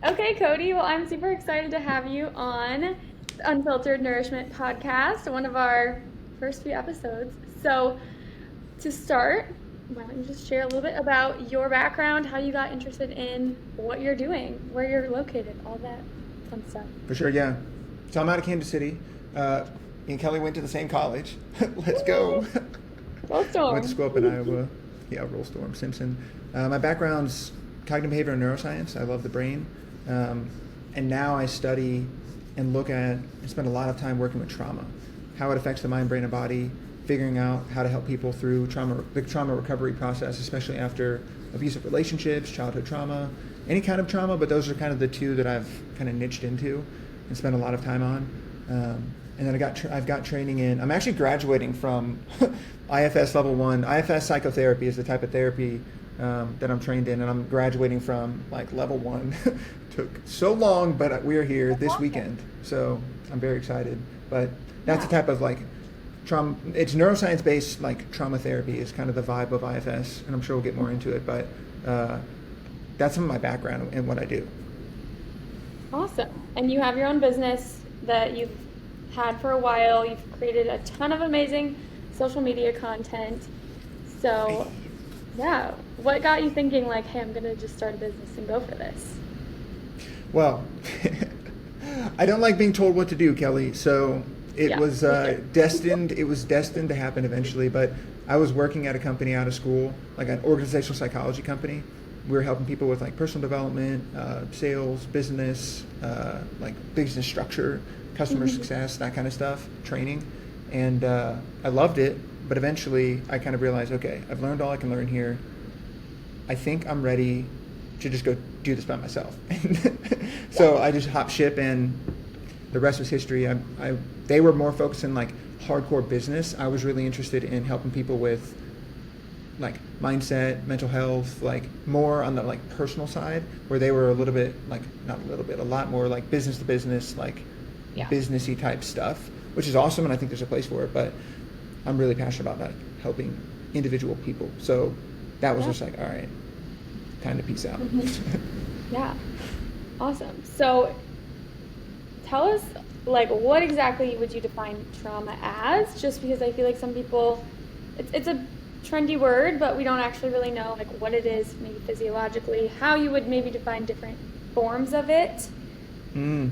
Okay, Cody. Well, I'm super excited to have you on the Unfiltered Nourishment podcast, one of our first few episodes. So, to start, why don't you just share a little bit about your background, how you got interested in what you're doing, where you're located, all that fun stuff. For sure, yeah. So I'm out of Kansas City. Me and Kelly went to the same college. Let's go. Roll Went to Storm. school up in Iowa. Yeah, Roll Storm, Simpson. My background's cognitive behavioral neuroscience. I love the brain. And now I study and look at and spend a lot of time working with trauma, how it affects the mind, brain, and body, figuring out how to help people through the trauma recovery process, especially after abusive relationships, childhood trauma, any kind of trauma, but those are kind of the two that I've kind of niched into and spent a lot of time on. And then I've got training in. I'm actually graduating from IFS level 1. IFS psychotherapy is the type of therapy that I'm trained in, and I'm graduating from like level 1. Took so long, but we're here That's this awesome. weekend, so I'm very excited. But that's the type of like trauma. It's neuroscience based like trauma therapy is kind of the vibe of IFS, and I'm sure we'll get more into it. But that's some of my background and what I do. Awesome. And you have your own business that you've had for a while. You've created a ton of amazing social media content. So, yeah, what got you thinking like, hey, I'm going to just start a business and go for this? Well, I don't like being told what to do, Kelly. So it Yeah, was me too. destined. It was destined to happen eventually. But I was working at a company out of school, like an organizational psychology company. We were helping people with like personal development, sales, business, like business structure, customer success, that kind of stuff, training. And I loved it. But eventually, I kind of realized, okay, I've learned all I can learn here. I think I'm ready to just go do this by myself. So I just hopped ship, and the rest was history. They were more focused in like hardcore business. I was really interested in helping people with like mindset, mental health, like more on the like personal side, where they were a little bit like not a little bit, a lot more like business to business, like Yeah. businessy type stuff, which is awesome, and I think there's a place for it. But I'm really passionate about like helping individual people. So that was Yeah. just like, all right, time to peace out. Yeah. Awesome. So, tell us, like, what exactly would you define trauma as? Just because I feel like some people, it's a trendy word, but we don't actually really know, like, what it is, maybe physiologically, how you would maybe define different forms of it. Mm.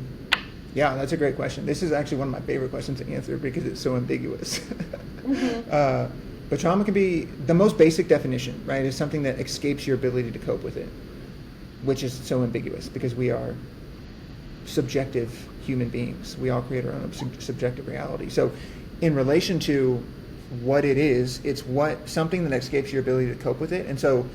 Yeah, that's a great question. This is actually one of my favorite questions to answer because it's so ambiguous. But trauma can be the most basic definition, right? Is something that escapes your ability to cope with it, which is so ambiguous because we are subjective human beings. We all create our own subjective reality. So, in relation to what it is, it's something that escapes your ability to cope with it. And so,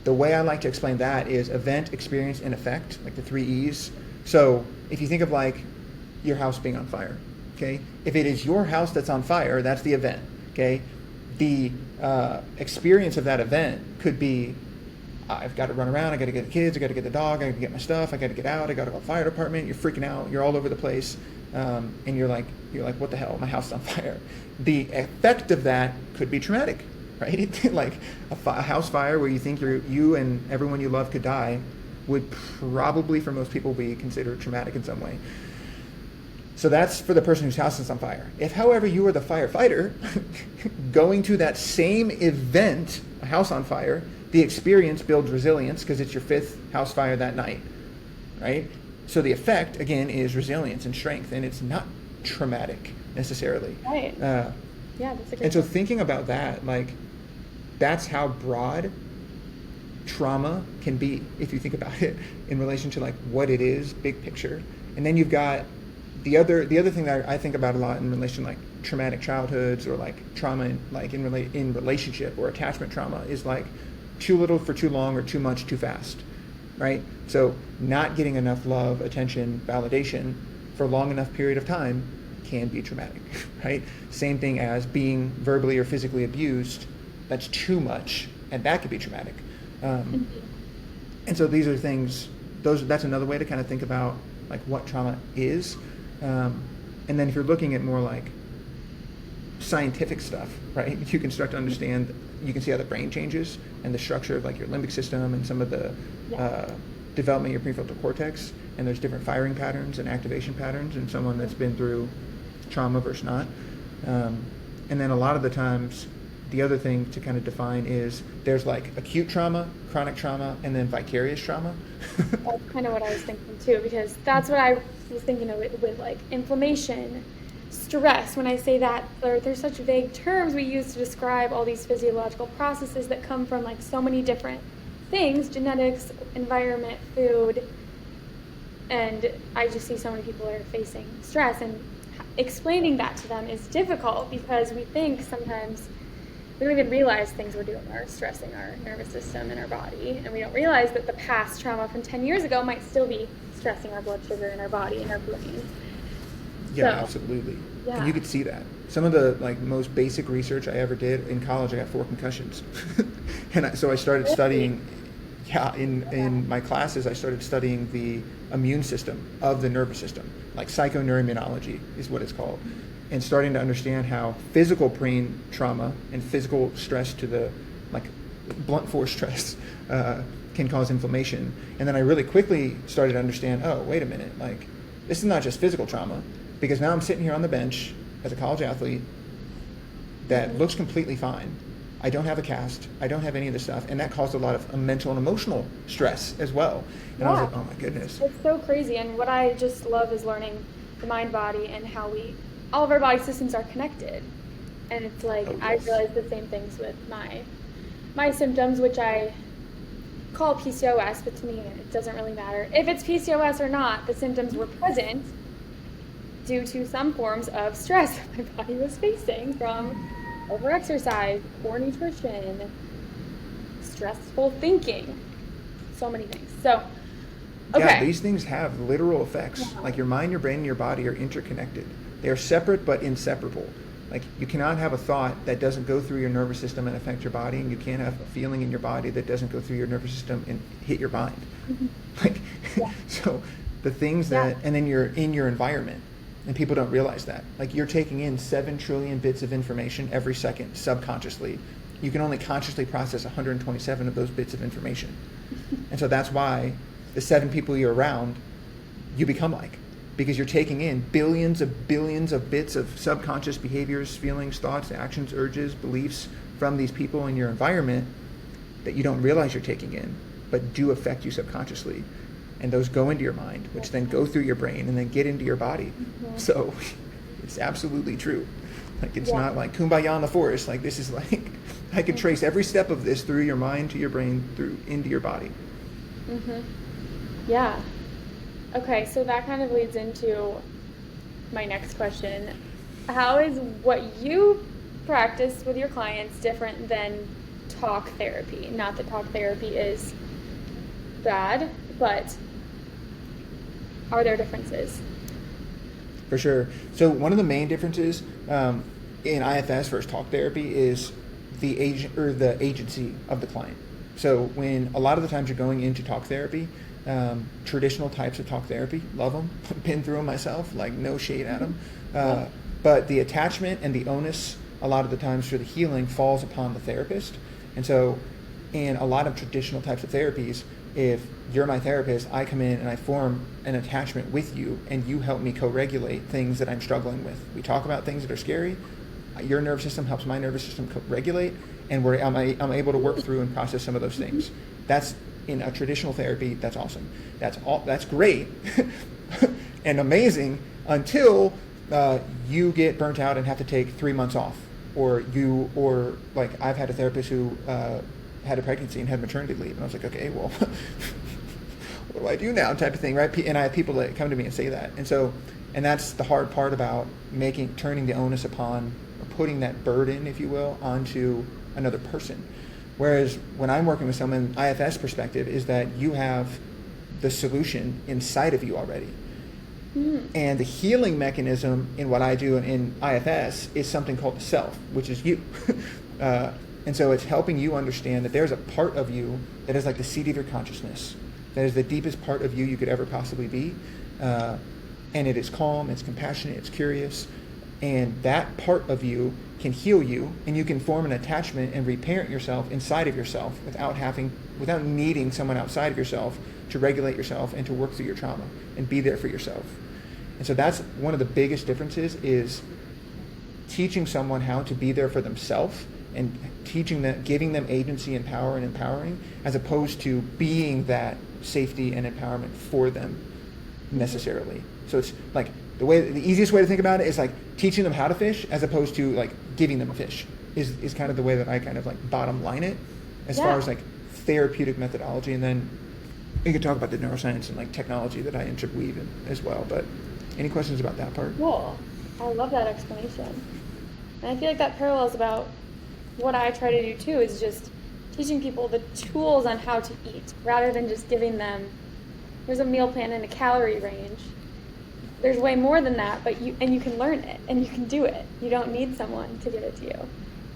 the way I like to explain that is event, experience, and effect, like the 3 E's. So, if you think of like your house being on fire, okay? If it is your house that's on fire, that's the event, okay? The experience of that event could be, I've got to run around, I got to get the kids, I got to get the dog, I got to get my stuff, I got to get out, I got to call the fire department. You're freaking out, you're all over the place, and you're like, what the hell? My house is on fire. The effect of that could be traumatic, right? Like a house fire where you think you and everyone you love could die would probably, for most people, be considered traumatic in some way. So that's for the person whose house is on fire. If, however, you are the firefighter going to that same event, a house on fire, the experience builds resilience because it's your 5th house fire that night, right? So the effect, again, is resilience and strength, and it's not traumatic necessarily. Right. Yeah, that's a And good so one. thinking about that, like, that's how broad trauma can be if you think about it in relation to like what it is, big picture. And then you've got the other thing that I think about a lot in relation to like traumatic childhoods or like trauma in relationship or attachment trauma is like too little for too long or too much too fast, right? So not getting enough love, attention, validation for a long enough period of time can be traumatic, right? Same thing as being verbally or physically abused. That's too much, and that could be traumatic. And so these are things. That's another way to kind of think about like what trauma is. And then if you're looking at more like scientific stuff, right? You can start to understand. You can see how the brain changes and the structure of like your limbic system and some of the Yeah. development of your prefrontal cortex, and there's different firing patterns and activation patterns in someone that's been through trauma versus not. And then a lot of the times, the other thing to kind of define is there's like acute trauma, chronic trauma, and then vicarious trauma. That's kind of what I was thinking too, because that's what I was thinking of with like inflammation, stress. When I say that, there's such vague terms we use to describe all these physiological processes that come from like so many different things, genetics, environment, food, and I just see so many people that are facing stress, and explaining that to them is difficult because we think sometimes we don't even realize things we're doing are stressing our nervous system and our body, and we don't realize that the past trauma from 10 years ago might still be stressing our blood sugar in our body and our brain. Yeah, So, absolutely. yeah. And you could see that. Some of the like most basic research I ever did in college, I got 4 concussions. So I started studying, in my classes, I started studying the immune system of the nervous system, like psychoneuroimmunology is what it's called, and starting to understand how physical brain trauma and physical stress to the, like blunt force stress, can cause inflammation. And then I really quickly started to understand, oh, wait a minute, like this is not just physical trauma, because now I'm sitting here on the bench as a college athlete that looks completely fine. I don't have a cast. I don't have any of this stuff. And that caused a lot of mental and emotional stress as well. And I was like, oh my goodness. It's so crazy. And what I just love is learning the mind body and how all of our body systems are connected. And it's like, Oh, yes. I realized the same things with my symptoms, which I call PCOS, but to me it doesn't really matter. If it's PCOS or not, the symptoms were present due to some forms of stress my body was facing from overexercise, poor nutrition, stressful thinking, so many things. So, okay. Yeah, these things have literal effects. Like your mind, your brain, and your body are interconnected. They are separate but inseparable. Like you cannot have a thought that doesn't go through your nervous system and affect your body, and you can't have a feeling in your body that doesn't go through your nervous system and hit your mind. Like, so the things that, and then you're in your environment. And people don't realize that. Like you're taking in 7 trillion bits of information every second subconsciously. You can only consciously process 127 of those bits of information. And so that's why the 7 people you're around, you become like. Because you're taking in billions of bits of subconscious behaviors, feelings, thoughts, actions, urges, beliefs from these people in your environment that you don't realize you're taking in, but do affect you subconsciously. And those go into your mind, which then go through your brain and then get into your body. So it's absolutely true. Like it's not like kumbaya in the forest. Like this is like, I can trace every step of this through your mind to your brain, through into your body. Yeah. Okay, so that kind of leads into my next question. How is what you practice with your clients different than talk therapy? Not that talk therapy is bad, but are there differences? For sure. So one of the main differences in IFS versus talk therapy is the agent or the agency of the client. So when a lot of the times you're going into talk therapy, traditional types of talk therapy, love them, been through them myself, like no shade at them. But the attachment and the onus a lot of the times for the healing falls upon the therapist. And so in a lot of traditional types of therapies, if you're my therapist, I come in and I form an attachment with you and you help me co-regulate things that I'm struggling with. We talk about things that are scary. Your nervous system helps my nervous system co-regulate, and I'm able to work through and process some of those things. That's in a traditional therapy. That's awesome. That's great and amazing until you get burnt out and have to take 3 months off, or like I've had a therapist who had a pregnancy and had maternity leave, and I was like, okay, well, what do I do now, type of thing, right? And I have people that come to me and say that, and that's the hard part about turning the onus upon, or putting that burden, if you will, onto another person. Whereas when I'm working with someone, IFS perspective is that you have the solution inside of you already. And the healing mechanism in what I do in IFS is something called the self, which is you. And so it's helping you understand that there's a part of you that is like the seat of your consciousness, that is the deepest part of you could ever possibly be. And it is calm, it's compassionate, it's curious, And that part of you can heal you, and you can form an attachment and reparent yourself inside of yourself without needing someone outside of yourself to regulate yourself and to work through your trauma and be there for yourself. And so that's one of the biggest differences, is teaching someone how to be there for themselves and giving them agency and power and empowering, as opposed to being that safety and empowerment for them necessarily. So it's like the easiest way to think about it is like teaching them how to fish as opposed to like giving them a fish is kind of the way that I kind of like bottom line it as far as like therapeutic methodology. And then we could talk about the neuroscience and like technology that I interweave in as well. But any questions about that part? Cool. I love that explanation. And I feel like that parallels about what I try to do too, is just teaching people the tools on how to eat rather than just giving them, here's a meal plan and a calorie range. There's way more than that, but you can learn it and you can do it. You don't need someone to give it to you.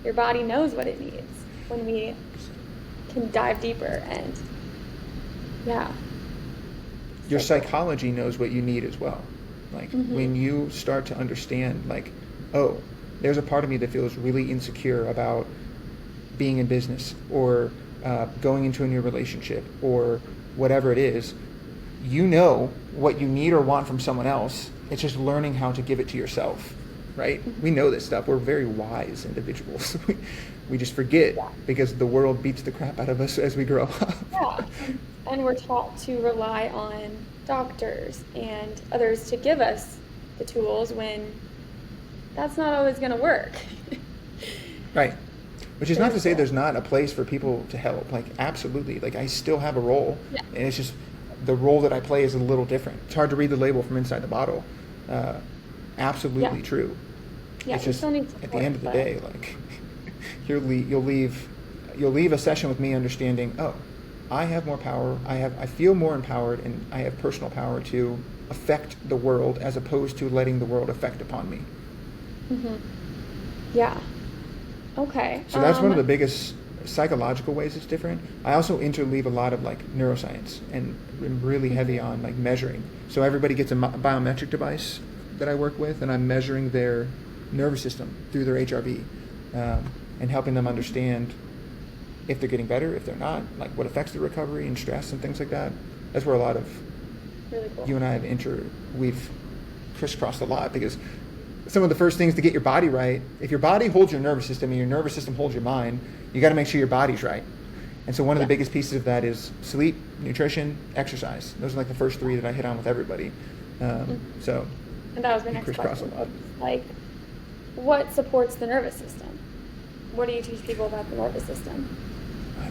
Your body knows what it needs when we can dive deeper. And your psychology knows what you need as well. Like when you start to understand, like, oh, there's a part of me that feels really insecure about being in business or going into a new relationship or whatever it is, you know what you need or want from someone else. It's just learning how to give it to yourself, right? We know this stuff. We're very wise individuals. We just forget because the world beats the crap out of us as we grow up. Yeah, and we're taught to rely on doctors and others to give us the tools when that's not always going to work. Right. Which is not to say there's not a place for people to help. Like, absolutely. Like, I still have a role. Yeah. And it's just the role that I play is a little different. It's hard to read the label from inside the bottle. Absolutely true. Yeah, it's just at the end of the day, like, you'll leave a session with me understanding, oh, I have more power. I feel more empowered, and I have personal power to affect the world as opposed to letting the world affect upon me. Yeah. Okay. So that's one of the biggest psychological ways it's different. I also interleave a lot of like neuroscience, and I'm really heavy on like measuring. So everybody gets a biometric device that I work with, and I'm measuring their nervous system through their HRV, and helping them understand if they're getting better, if they're not, like what affects the recovery and stress and things like that. That's where a lot of really cool. You and I have we've crisscrossed a lot, because some of the first things to get your body right, if your body holds your nervous system and your nervous system holds your mind, you got to make sure your body's right. And so one of the biggest pieces of that is sleep, nutrition, exercise. Those are like the first three that I hit on with everybody. So and that was my next question. Like, what supports the nervous system? What do you teach people about the nervous system?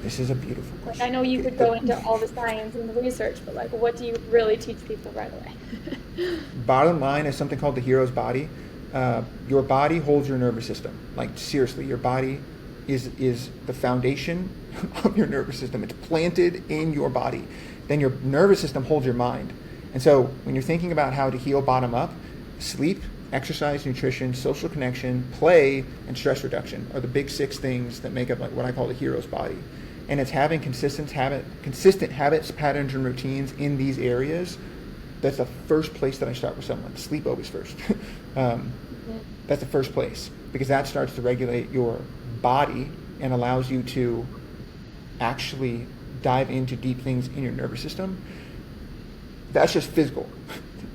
This is a beautiful question. Like, I know you could go into all the science and the research, but like, what do you really teach people right away? Bottom line is something called the hero's body. Your body holds your nervous system. Like, seriously, your body is the foundation of your nervous system. It's planted in your body. Then your nervous system holds your mind. And so when you're thinking about how to heal bottom up, sleep, exercise, nutrition, social connection, play, and stress reduction are the big 6 things that make up like what I call the hero's body. And it's having consistent habits, patterns, and routines in these areas. That's the first place that I start with someone. Sleep always first. That's the first place, because that starts to regulate your body and allows you to actually dive into deep things in your nervous system. That's just physical.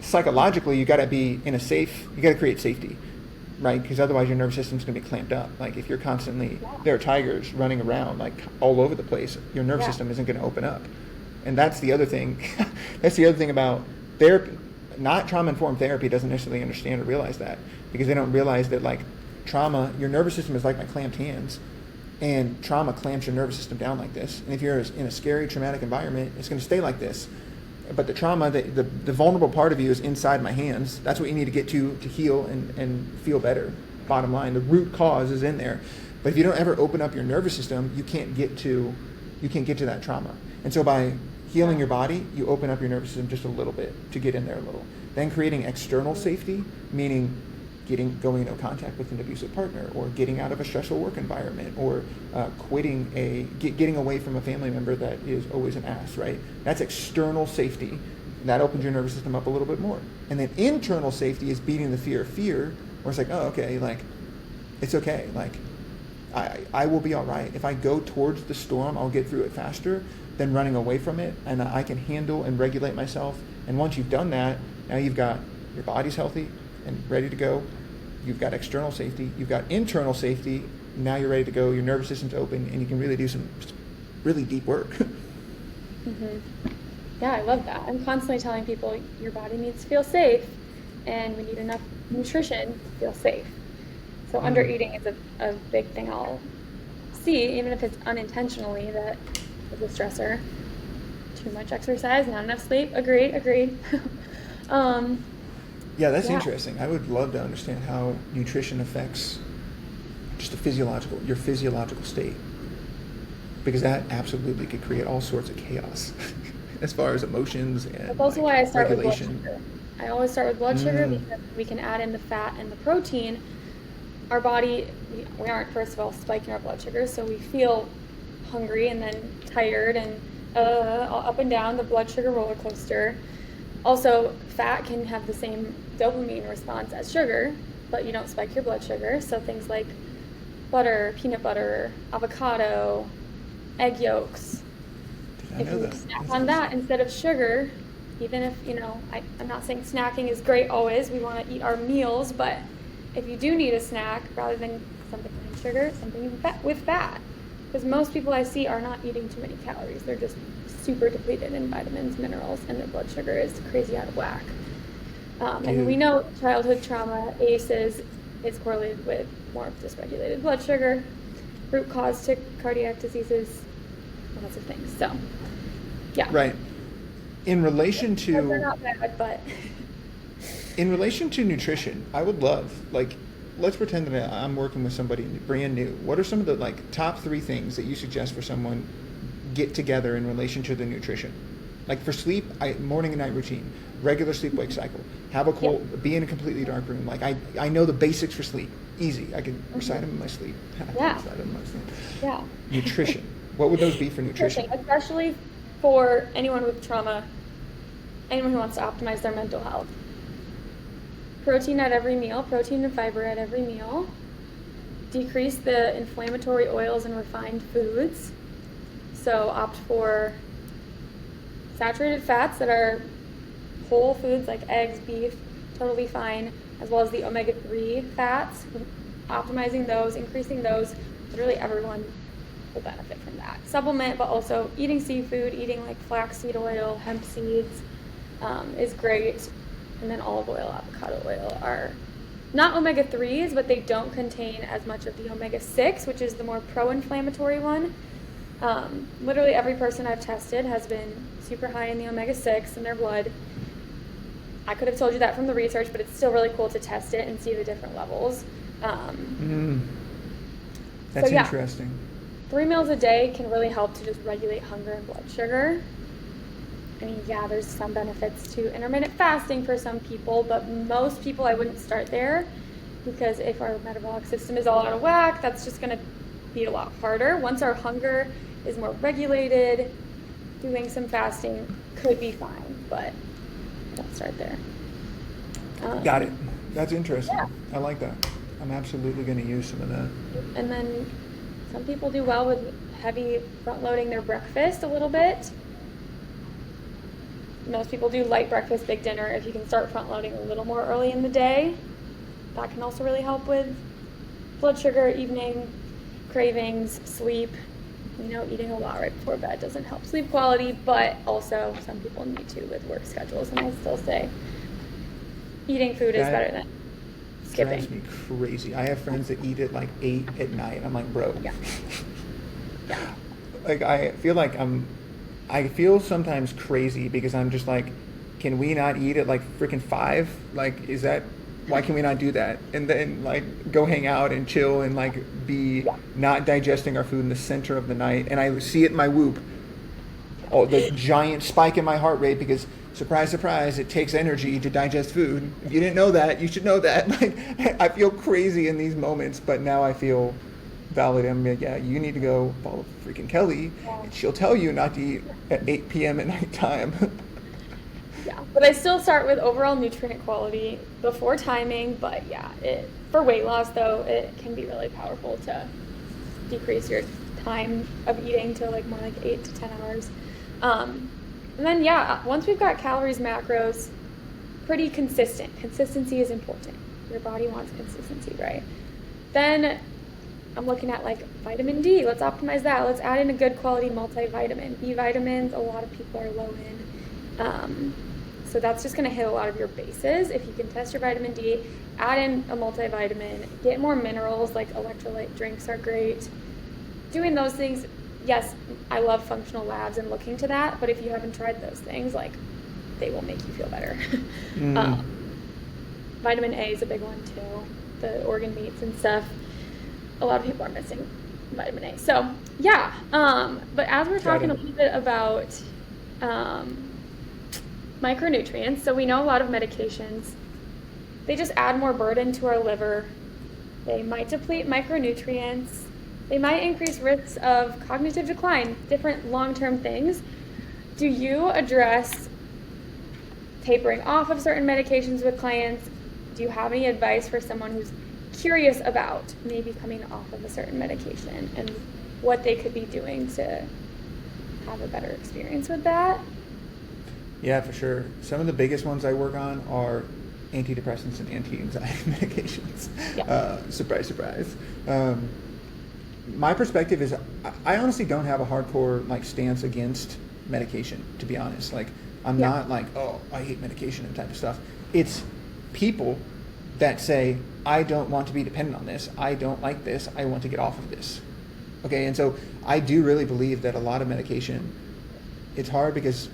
Psychologically, you got to create safety, right? Because otherwise your nervous system's going to be clamped up. Like, if you're constantly, there are tigers running around like all over the place, your nervous system isn't going to open up. And that's the other thing. That's the other thing about therapy. Not trauma-informed therapy doesn't necessarily understand or realize that, because they don't realize that, like, trauma, your nervous system is like my clamped hands, and trauma clamps your nervous system down like this. And if you're in a scary, traumatic environment, it's going to stay like this. But the trauma, the vulnerable part of you is inside my hands. That's what you need to get to heal and feel better. Bottom line, the root cause is in there. But if you don't ever open up your nervous system, you can't get to that trauma. And so by healing your body, you open up your nervous system just a little bit to get in there a little. Then creating external safety, meaning going into contact with an abusive partner, or getting out of a stressful work environment, or getting away from a family member that is always an ass, right? That's external safety. That opens your nervous system up a little bit more. And then internal safety is beating the fear of fear where it's like, oh, okay, like, it's okay. Like, I will be all right. If I go towards the storm, I'll get through it faster than running away from it, and I can handle and regulate myself. And once you've done that, now you've got your body's healthy and ready to go. You've got external safety. You've got internal safety. Now you're ready to go. Your nervous system's open, and you can really do some really deep work. Mm-hmm. Yeah, I love that. I'm constantly telling people your body needs to feel safe, and we need enough nutrition to feel safe. So under eating is a big thing I'll see, even if it's unintentionally, that is a stressor. Too much exercise, not enough sleep. Agreed. Yeah, that's interesting. I would love to understand how nutrition affects just your physiological state, because that absolutely could create all sorts of chaos as far as emotions and that's also why I start regulation. with blood sugar. I always start with blood sugar because we can add in the fat and the protein. Our body, we aren't, first of all, spiking our blood sugar, so we feel hungry and then tired and up and down the blood sugar roller coaster. Also, fat can have the same dopamine response as sugar, but you don't spike your blood sugar. So things like butter, peanut butter, avocado, egg yolks. If you snack on that instead of sugar, even if, I'm not saying snacking is great always. We want to eat our meals, but if you do need a snack, rather than something with sugar, something with fat. Because most people I see are not eating too many calories. They're just super depleted in vitamins, minerals, and their blood sugar is crazy out of whack. And we know childhood trauma, ACEs, is correlated with more dysregulated blood sugar, root cause to cardiac diseases, lots of things. So, yeah. Right. In relation to... They're not bad, but... In relation to nutrition, I would love, let's pretend that I'm working with somebody brand new. What are some of the top 3 things that you suggest for someone get together in relation to the nutrition? Like for sleep, morning and night routine, regular sleep-wake cycle, have a cold, be in a completely dark room. I know the basics for sleep, easy. I can recite them in my sleep. Recite them in my sleep. Yeah. Nutrition. What would those be for nutrition? Especially for anyone with trauma, anyone who wants to optimize their mental health. Protein at every meal, protein and fiber at every meal. Decrease the inflammatory oils and refined foods. So opt for saturated fats that are whole foods like eggs, beef, totally fine, as well as the omega-3 fats. Optimizing those, increasing those, literally everyone will benefit from that. Supplement, but also eating seafood, eating flaxseed oil, hemp seeds is great. And then olive oil, avocado oil are not omega-3s, but they don't contain as much of the omega-6, which is the more pro-inflammatory one. Literally every person I've tested has been super high in the omega-6 in their blood. I could have told you that from the research, but it's still really cool to test it and see the different levels. That's interesting. 3 meals a day can really help to just regulate hunger and blood sugar. I mean, there's some benefits to intermittent fasting for some people, but most people I wouldn't start there, because if our metabolic system is all out of whack, that's just going to be a lot harder. Once our hunger is more regulated, doing some fasting could be fine, but don't start there. Got it. That's interesting. Yeah. I like that. I'm absolutely going to use some of that. And then some people do well with heavy front-loading their breakfast a little bit. Most people do light breakfast, big dinner. If you can start front-loading a little more early in the day, that can also really help with blood sugar, evening cravings, sleep. Eating a lot right before bed doesn't help sleep quality, but also some people need to with work schedules, and I still say eating food is better than skipping. Drives me crazy. I have friends that eat at 8 at night. I'm like, bro. Yeah. I feel I feel sometimes crazy because I'm just can we not eat at freaking 5? Is that, why can we not do that? And then go hang out and chill and be not digesting our food in the center of the night. And I see it in my Whoop. Oh, the giant spike in my heart rate because, surprise, surprise, it takes energy to digest food. If you didn't know that, you should know that. I feel crazy in these moments, but now I feel validated. I'm you need to go follow freaking Kelli. And she'll tell you not to eat at 8 p.m. at nighttime. Yeah, but I still start with overall nutrient quality before timing. But yeah, for weight loss though, it can be really powerful to decrease your time of eating to like more like 8 to 10 hours. And then yeah, once we've got calories, macros, pretty consistent. Consistency is important. Your body wants consistency, right? Then I'm looking at like vitamin D. Let's optimize that. Let's add in a good quality multivitamin. B vitamins, a lot of people are low in. So that's just going to hit a lot of your bases. If you can test your vitamin D, add in a multivitamin, get more minerals, like electrolyte drinks are great. Doing those things, yes, I love functional labs and looking to that, but if you haven't tried those things, like they will make you feel better. Vitamin A is a big one too. The organ meats and stuff. A lot of people are missing vitamin A. So yeah, but as we're talking a little bit about micronutrients, so we know a lot of medications, they just add more burden to our liver. They might deplete micronutrients. They might increase risks of cognitive decline, different long-term things. Do you address tapering off of certain medications with clients? Do you have any advice for someone who's curious about maybe coming off of a certain medication and what they could be doing to have a better experience with that? Yeah, for sure. Some of the biggest ones I work on are antidepressants and anti-anxiety medications. Yeah. Surprise, surprise. My perspective is I honestly don't have a hardcore like stance against medication, to be honest. Like I'm not like, oh, I hate medication and type of stuff. It's people that say, I don't want to be dependent on this. I don't like this. I want to get off of this. Okay, and so I do really believe that a lot of medication, it's hard because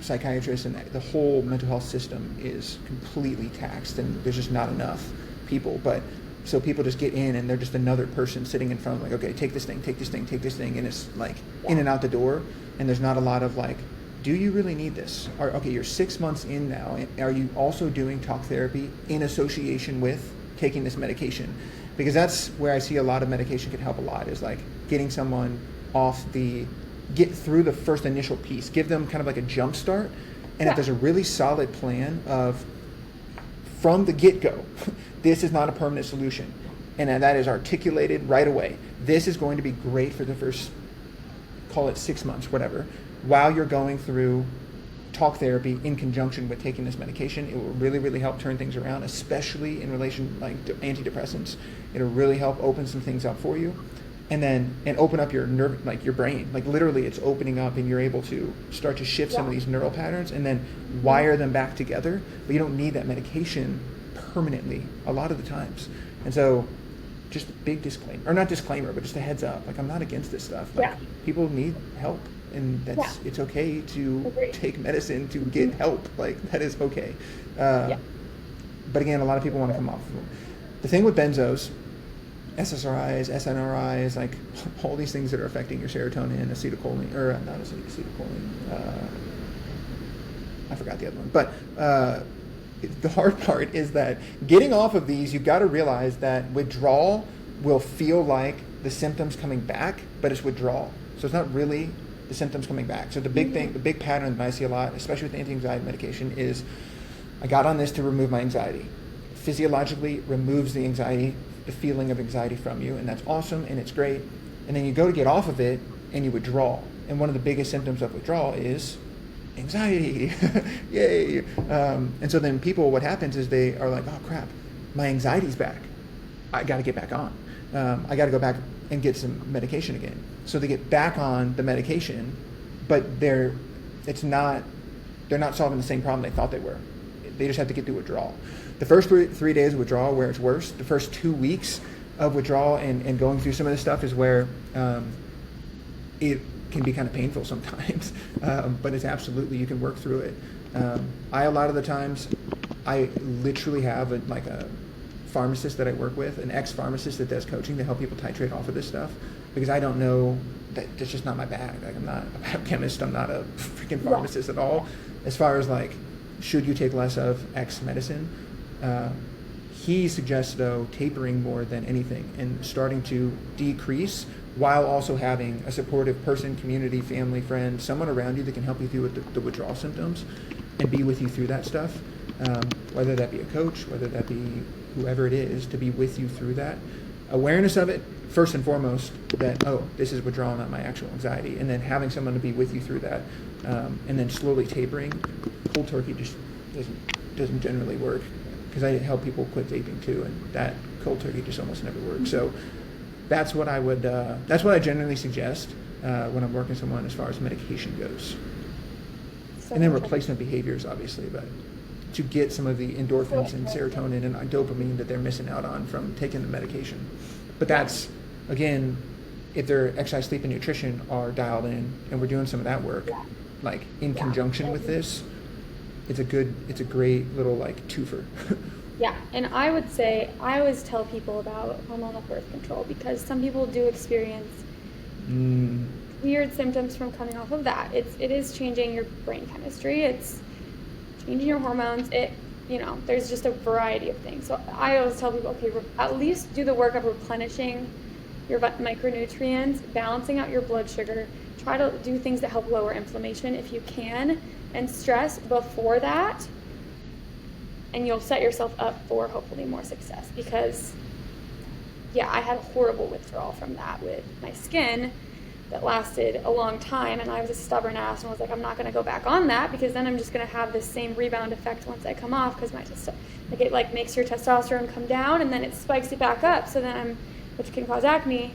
psychiatrists and the whole mental health system is completely taxed and there's just not enough people. But so people just get in and they're just another person sitting in front of like, okay, take this thing, take this thing, take this thing. And it's like in and out the door. And there's not a lot of like, do you really need this? Or, okay, you're 6 months in now. Are you also doing talk therapy in association with taking this medication? Because that's where I see a lot of medication can help a lot, is like getting someone get through the first initial piece, give them kind of like a jump start. And if there's a really solid plan of from the get-go, this is not a permanent solution, and that is articulated right away. This is going to be great for the first, call it 6 months, whatever, while you're going through talk therapy in conjunction with taking this medication. It will really, really help turn things around, especially in relation like to antidepressants. It'll really help open some things up for you. And open up your nerve, like your brain. Like literally it's opening up and you're able to start to shift some of these neural patterns and then wire them back together. But you don't need that medication permanently a lot of the times. And so just a big disclaimer, or not disclaimer, but just a heads up. Like I'm not against this stuff. Like people need help and it's okay to take medicine to get help. Like that is okay. But again, a lot of people want to come off of them. The thing with benzos, SSRIs, SNRIs, like all these things that are affecting your serotonin, acetylcholine, or not acetylcholine, I forgot the other one. But the hard part is that getting off of these, you've got to realize that withdrawal will feel like the symptoms coming back, but it's withdrawal. So it's not really the symptoms coming back. So the big thing, the big pattern that I see a lot, especially with anti-anxiety medication, is I got on this to remove my anxiety. Physiologically removes the anxiety, the feeling of anxiety from you, and that's awesome and it's great. And then you go to get off of it and you withdraw. And one of the biggest symptoms of withdrawal is anxiety. Yay. And so then people, what happens is they are like, oh crap, my anxiety's back. I got to get back on. I got to go back and get some medication again. So they get back on the medication, but they're not solving the same problem they thought they were. They just have to get through withdrawal. The first 3 days of withdrawal where it's worse. The first 2 weeks of withdrawal and going through some of this stuff is where it can be kind of painful sometimes, but it's absolutely, you can work through it. A lot of the times, I literally have a pharmacist that I work with, an ex-pharmacist that does coaching to help people titrate off of this stuff, because I don't know, that's just not my bag. Like I'm not a biochemist, I'm not a freaking pharmacist at all. As far as like, should you take less of X medicine? He suggests, though, tapering more than anything and starting to decrease while also having a supportive person, community, family, friend, someone around you that can help you through with the withdrawal symptoms. and be with you through that stuff, whether that be a coach, whether that be whoever it is, to be with you through that. Awareness of it, first and foremost, that, oh, this is withdrawal, not my actual anxiety, and then having someone to be with you through that, and then slowly tapering. Cold turkey just doesn't generally work, because I help people quit vaping too, and that cold turkey just almost never works. So that's what I generally suggest when I'm working with someone as far as medication goes. So And then replacement behaviors, obviously, but to get some of the endorphins and serotonin and dopamine that they're missing out on from taking the medication. But that's, again, if their exercise, sleep, and nutrition are dialed in, and we're doing some of that work, like in conjunction with this, it's a great little like twofer. Yeah, and I would say, I always tell people about hormonal birth control, because some people do experience weird symptoms from coming off of that. It is changing your brain chemistry. It's changing your hormones. There's just a variety of things. So I always tell people, okay, at least do the work of replenishing your micronutrients, balancing out your blood sugar. Try to do things that help lower inflammation if you can, and stress before that, and you'll set yourself up for hopefully more success. Because I had horrible withdrawal from that with my skin that lasted a long time, and I was a stubborn ass and was like, I'm not going to go back on that, because then I'm just going to have this same rebound effect once I come off, because it makes your testosterone come down and then it spikes it back up, so then which can cause acne.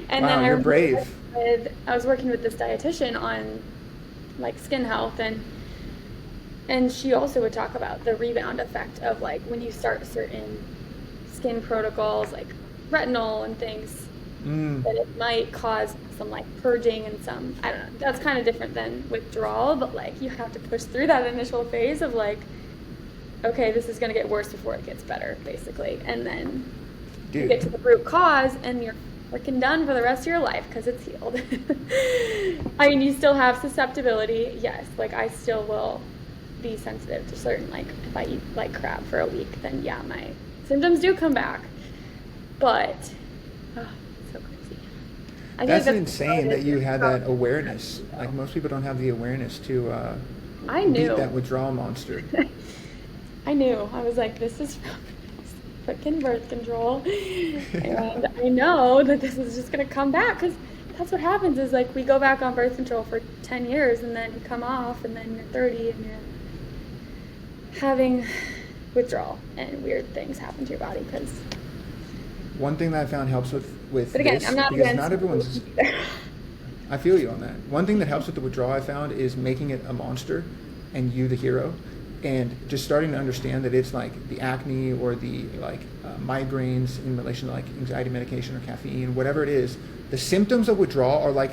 And wow, then you're brave. I was working with this dietitian on like skin health, and she also would talk about the rebound effect of like when you start certain skin protocols like retinol and things, that it might cause some like purging and some, I don't know, that's kind of different than withdrawal, but like you have to push through that initial phase of like, okay, this is going to get worse before it gets better, basically. And then you get to the root cause and you're freaking done for the rest of your life because it's healed. I mean, you still have susceptibility, yes, like I still will be sensitive to certain, like if I eat like crap for a week, then yeah, my symptoms do come back. But so crazy. That's insane that you had that awareness. Like most people don't have the awareness to beat that withdrawal monster. I knew. I was like, this is freaking birth control. And I know that this is just going to come back, because that's what happens is like we go back on birth control for 10 years and then you come off and then you're 30 and you're having withdrawal and weird things happen to your body. Because one thing that I found helps with but again, this, I'm not because not everyone's I feel you on that. One thing that helps with the withdrawal I found is making it a monster and you the hero, and just starting to understand that it's like the acne or the like migraines in relation to like anxiety medication or caffeine, whatever it is. The symptoms of withdrawal are like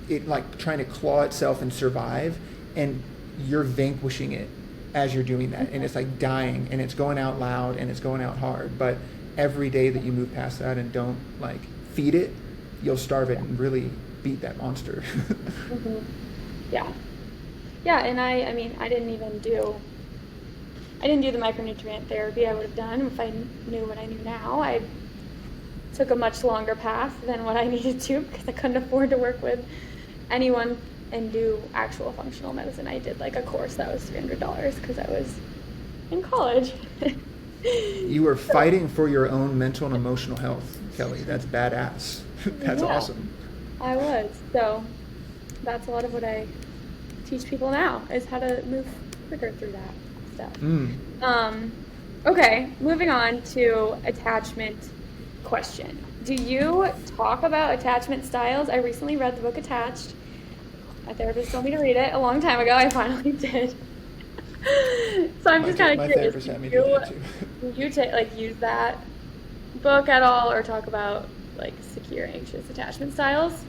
it like trying to claw itself and survive, and you're vanquishing it as you're doing that, and it's like dying, and it's going out loud and it's going out hard. But every day that you move past that and don't like feed it, you'll starve it and really beat that monster. Yeah, and I mean, I didn't do the micronutrient therapy I would have done if I knew what I knew now. I took a much longer path than what I needed to, because I couldn't afford to work with anyone and do actual functional medicine. I did like a course that was $300 because I was in college. You were fighting for your own mental and emotional health, Kelly. That's badass. That's awesome. I was. So that's a lot of what I teach people now, is how to move quicker through that stuff. Okay, moving on to attachment question. Do you talk about attachment styles? I recently read the book Attached. My therapist told me to read it a long time ago. I finally did. So I'm just kind of curious. My therapist had me do that too. Do you use that book at all, or talk about like secure, anxious attachment styles?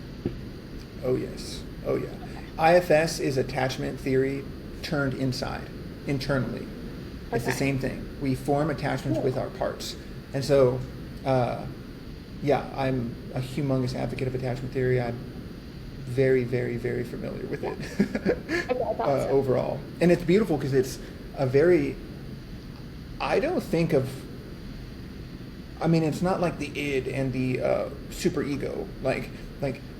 Oh yes. Oh yeah. IFS is attachment theory turned internally. It's the same thing. We form attachments with our parts. And so, I'm a humongous advocate of attachment theory. I'm very, very, very familiar with it overall. And it's beautiful because it's a very, it's not like the id and the super ego. Like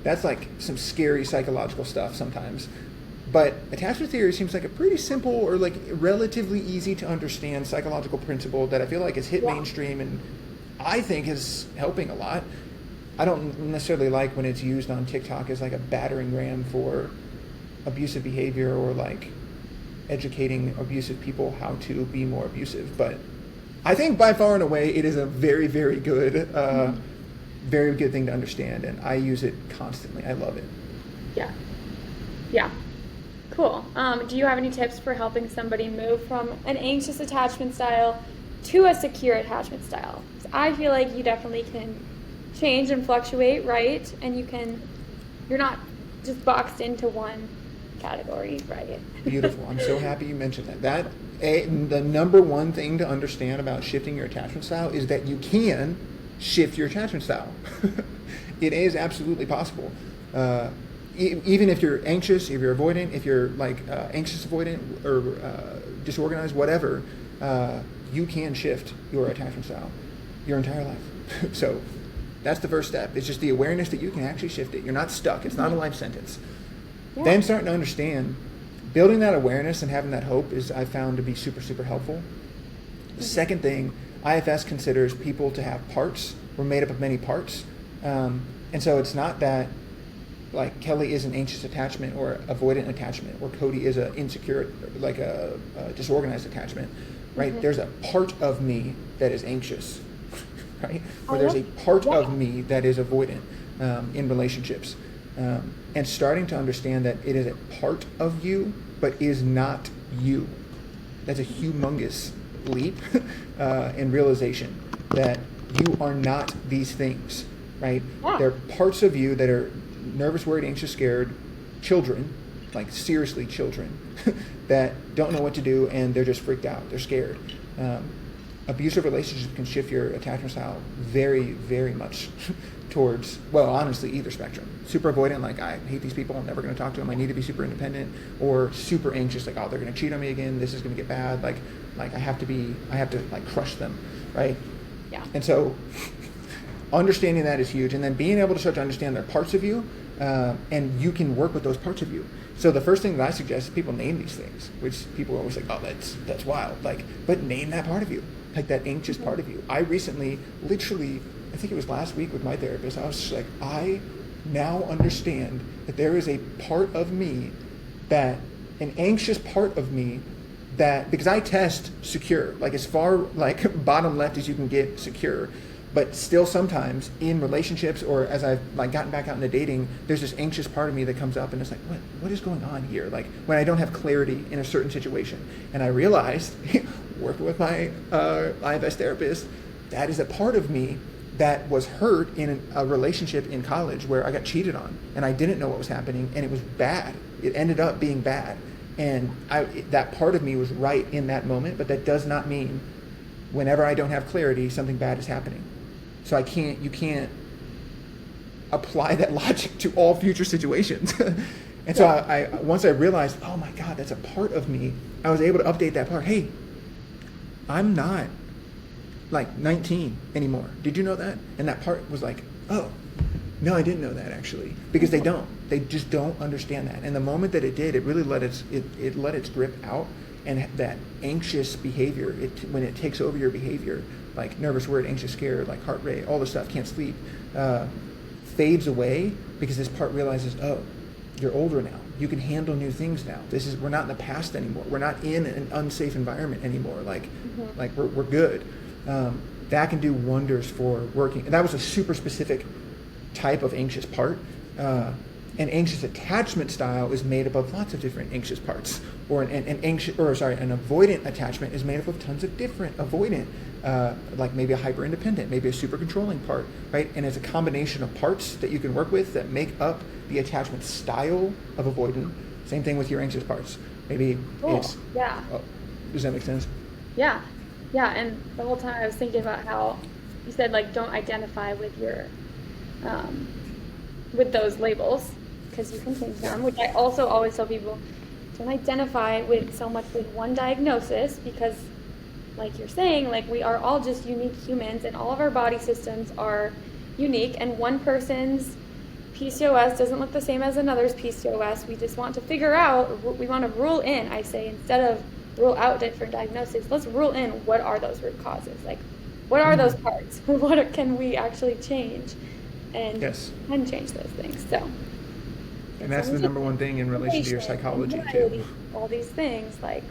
that's like some scary psychological stuff sometimes. But attachment theory seems like a pretty simple or like relatively easy to understand psychological principle that I feel like has hit mainstream and I think is helping a lot. I don't necessarily like when it's used on TikTok as like a battering ram for abusive behavior or like educating abusive people how to be more abusive. But I think by far and away it is a very, very good, very good thing to understand, and I use it constantly. I love it. Yeah. Yeah. Cool. Do you have any tips for helping somebody move from an anxious attachment style to a secure attachment style? 'Cause I feel like you definitely can change and fluctuate, right? And you're not just boxed into one category, right? Beautiful. I'm so happy you mentioned that. The number one thing to understand about shifting your attachment style is that you can shift your attachment style. It is absolutely possible. Even if you're anxious, if you're avoidant, if you're like anxious avoidant or disorganized, whatever, you can shift your attachment style your entire life. So that's the first step. It's just the awareness that you can actually shift it. You're not stuck. It's not a life sentence. Yeah. Then starting to understand, building that awareness and having that hope is, I found, to be super, super helpful. The second thing, IFS considers people to have parts. We're made up of many parts. And so it's not that like Kelli is an anxious attachment or avoidant attachment, or Cody is an insecure, like a disorganized attachment, right? There's a part of me that is anxious, right? Or there's a part of me that is avoidant in relationships. And starting to understand that it is a part of you, but is not you. That's a humongous leap in realization that you are not these things, right? There are parts of you that are nervous, worried, anxious, scared, children, like seriously children, that don't know what to do and they're just freaked out, they're scared. Abusive relationships can shift your attachment style very, very much towards, well, honestly, either spectrum. Super avoidant, like I hate these people, I'm never going to talk to them, I need to be super independent, or super anxious, like, oh, they're going to cheat on me again, this is going to get bad, like I have to like crush them, right? Yeah. And so understanding that is huge, and then being able to start to understand their parts of you, and you can work with those parts of you. So the first thing that I suggest is people name these things, which people are always like, oh, that's wild. Like, but name that part of you, like that anxious part of you. I recently, literally, I think it was last week with my therapist, I was just like, I now understand that there is a part of me that, an anxious part of me that, because I test secure, like as far like bottom left as you can get secure. But still sometimes in relationships or as I've like gotten back out into dating, there's this anxious part of me that comes up and it's like, what is going on here? Like when I don't have clarity in a certain situation. And I realized, working with my IFS therapist, that is a part of me that was hurt in a relationship in college where I got cheated on and I didn't know what was happening and it was bad. It ended up being bad. And that part of me was right in that moment, but that does not mean whenever I don't have clarity, something bad is happening. So you can't apply that logic to all future situations. And so I once I realized, oh my God, that's a part of me, I was able to update that part. Hey, I'm not like 19 anymore. Did you know that? And that part was like, oh, no, I didn't know that actually. Because they just don't understand that. And the moment that it did, it really let its grip out. And that anxious behavior, when it takes over your behavior, like nervous, worried, anxious, scared, like heart rate, all this stuff, can't sleep, fades away because this part realizes, oh, you're older now. You can handle new things now. We're not in the past anymore. We're not in an unsafe environment anymore. Like we're good. That can do wonders for working. And that was a super specific type of anxious part. An anxious attachment style is made up of lots of different anxious parts, or an avoidant attachment is made up of tons of different avoidant, like maybe a hyper independent, maybe a super controlling part, right? And it's a combination of parts that you can work with that make up the attachment style of avoidant. Same thing with your anxious parts. Maybe it's does that make sense? Yeah. And the whole time I was thinking about how you said like don't identify with your with those labels, because you can change them, which I also always tell people, don't identify with so much with one diagnosis, because like you're saying, like we are all just unique humans and all of our body systems are unique, and one person's PCOS doesn't look the same as another's PCOS. We just want to figure out, we want to rule in, I say, instead of rule out different diagnoses, let's rule in what are those root causes. Like, what are those parts? What can we actually change? And can change those things. So, and that's the number one thing in relation to your psychology too. All these things, like,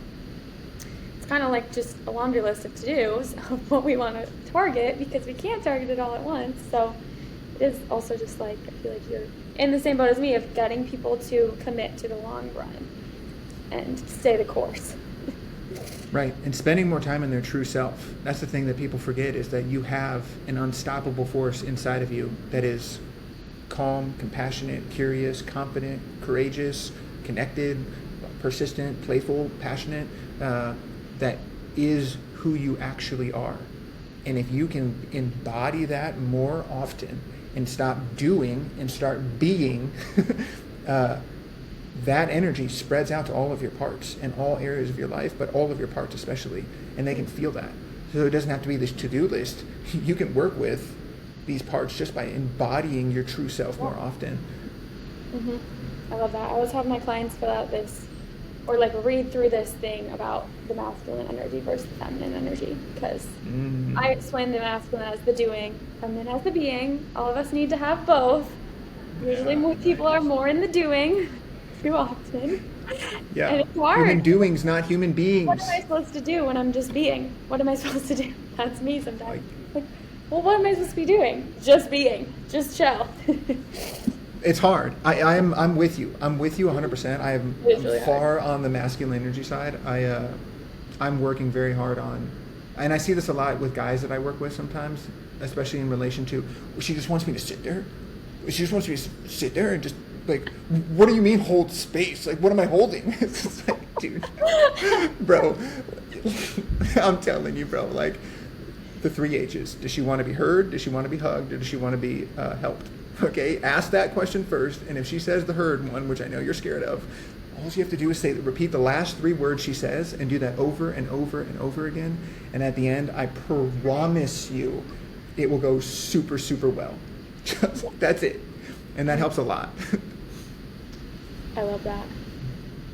it's kind of like just a laundry list of to-dos of what we want to target, because we can't target it all at once. So it is also just like, I feel like you're in the same boat as me of getting people to commit to the long run and stay the course. Right, and spending more time in their true self. That's the thing that people forget, is that you have an unstoppable force inside of you that is calm, compassionate, curious, confident, courageous, connected, persistent, playful, passionate, that is who you actually are. And if you can embody that more often and stop doing and start being, that energy spreads out to all of your parts in all areas of your life, but all of your parts especially, and they can feel that. So it doesn't have to be this to-do list. You can work with these parts just by embodying your true self more often. I love that. I always have my clients fill out this, or like read through this thing about the masculine energy versus the feminine energy, because I explain the masculine as the doing, feminine as the being. All of us need to have both. Usually more people are more in the doing too often. Yeah. And it's hard. Human doings, not human beings. What am I supposed to do when I'm just being? What am I supposed to do? That's me sometimes. Like, well, what am I supposed to be doing? Just being. Just chill. It's hard. I'm with you. I'm with you 100%. I'm really far on the masculine energy side. I'm working very hard on, and I see this a lot with guys that I work with sometimes, especially in relation to, she just wants me to sit there. She just wants me to sit there and just, like, what do you mean hold space? Like, what am I holding? It's just like, dude, bro, I'm telling you, bro, like, the 3 H's. Does she want to be heard? Does she want to be hugged? Or does she want to be helped? Okay, ask that question first, and if she says the heard one, which I know you're scared of, all you have to do is repeat the last 3 words she says, and do that over and over and over again, and at the end, I promise you, it will go super, super well. That's it. And that helps a lot. I love that.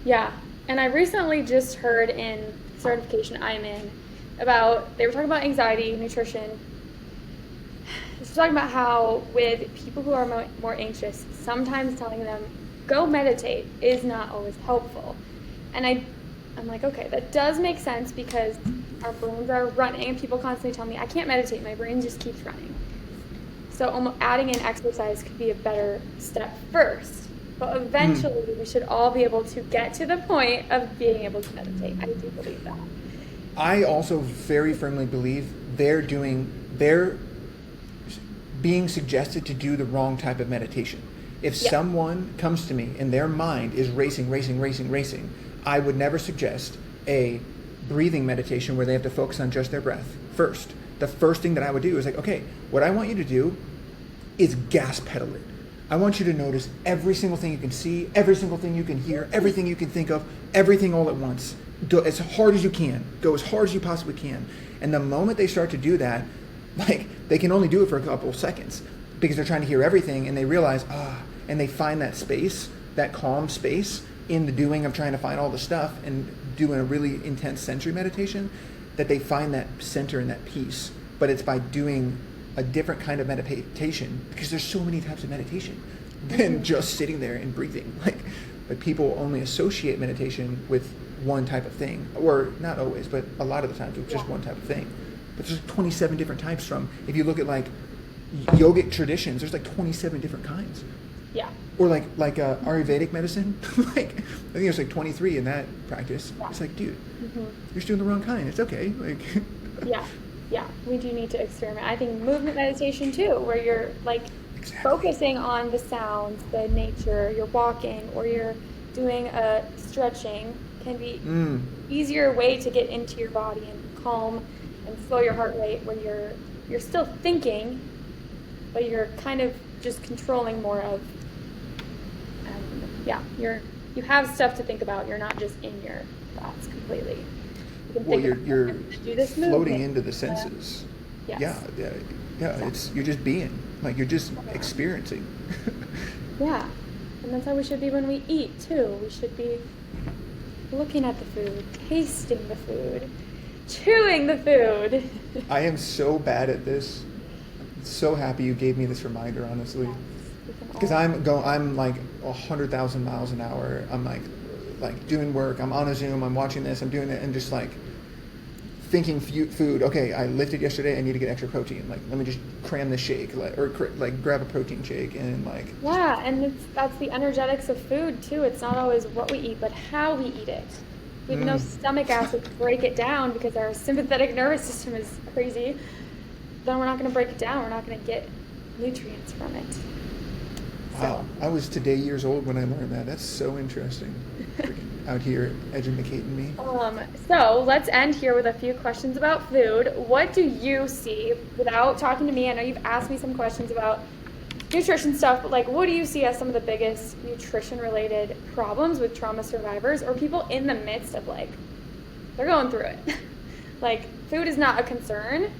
Yeah. And I recently just heard in certification I'm in about, they were talking about anxiety, nutrition. They were talking about how with people who are more anxious, sometimes telling them, go meditate is not always helpful. And I'm like, okay, that does make sense, because our brains are running, and people constantly tell me, I can't meditate, my brain just keeps running. So adding in exercise could be a better step first. But eventually, we should all be able to get to the point of being able to meditate. I do believe that. I also very firmly believe they're being suggested to do the wrong type of meditation. If someone comes to me and their mind is racing, I would never suggest a breathing meditation where they have to focus on just their breath first. The first thing that I would do is like, okay, what I want you to do is gas pedal it. I want you to notice every single thing you can see, every single thing you can hear, everything you can think of, everything all at once. Go as hard as you can. Go as hard as you possibly can. And the moment they start to do that, like, they can only do it for a couple of seconds because they're trying to hear everything, and they realize, and they find that space, that calm space in the doing of trying to find all the stuff and doing a really intense sensory meditation, that they find that center and that peace. But it's by doing a different kind of meditation, because there's so many types of meditation than just sitting there and breathing. But people only associate meditation with one type of thing, or not always, but a lot of the times with just one type of thing. But there's 27 different types. From, if you look at like yogic traditions, there's like 27 different kinds. Yeah. Or like Ayurvedic medicine, like I think there's like 23 in that practice. Yeah. It's like, dude, you're just doing the wrong kind. It's okay. Like. Yeah, we do need to experiment. I think movement meditation too, where you're like focusing on the sounds, the nature, you're walking, or you're doing a stretching, can be easier way to get into your body and calm and slow your heart rate, where you're still thinking, but you're kind of just controlling more of. You have stuff to think about. You're not just in your thoughts completely. Well, you're floating into the senses. Yes. Yeah. Exactly. It's, you're just being, like, you're just experiencing. Yeah. And that's how we should be when we eat, too. We should be looking at the food, tasting the food, chewing the food. I am so bad at this. So happy you gave me this reminder, honestly. Yes, we can Because all- I'm like 100,000 miles an hour. I'm like doing work. I'm on a Zoom. I'm watching this. I'm doing it, and just like thinking food. Okay, I lifted yesterday. I need to get extra protein. Like, let me just cram this shake, like grab a protein shake, and like. Yeah, and that's the energetics of food, too. It's not always what we eat, but how we eat it. We have no stomach acid to break it down because our sympathetic nervous system is crazy. Then we're not going to break it down. We're not going to get nutrients from it. Wow, I was today years old when I learned that. That's so interesting. Freaking out here educating me. So let's end here with a few questions about food. What do you see, without talking to me, I know you've asked me some questions about nutrition stuff, but like, what do you see as some of the biggest nutrition-related problems with trauma survivors or people in the midst of, like, they're going through it? Like, food is not a concern,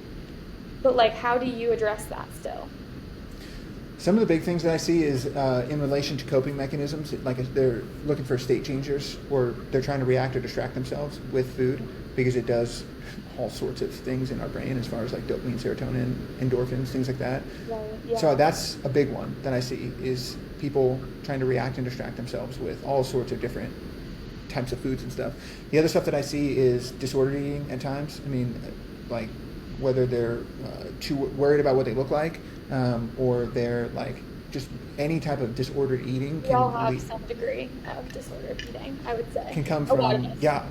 but like, how do you address that still? Some of the big things that I see is in relation to coping mechanisms, like if they're looking for state changers or they're trying to react or distract themselves with food, because it does all sorts of things in our brain as far as like dopamine, serotonin, endorphins, things like that. Right, yeah. So that's a big one that I see is people trying to react and distract themselves with all sorts of different types of foods and stuff. The other stuff that I see is disordered eating at times. I mean, like whether they're too worried about what they look like, or they're like just any type of disordered eating. We all have some degree of disordered eating, I would say. Can come A lot of from, us. yeah.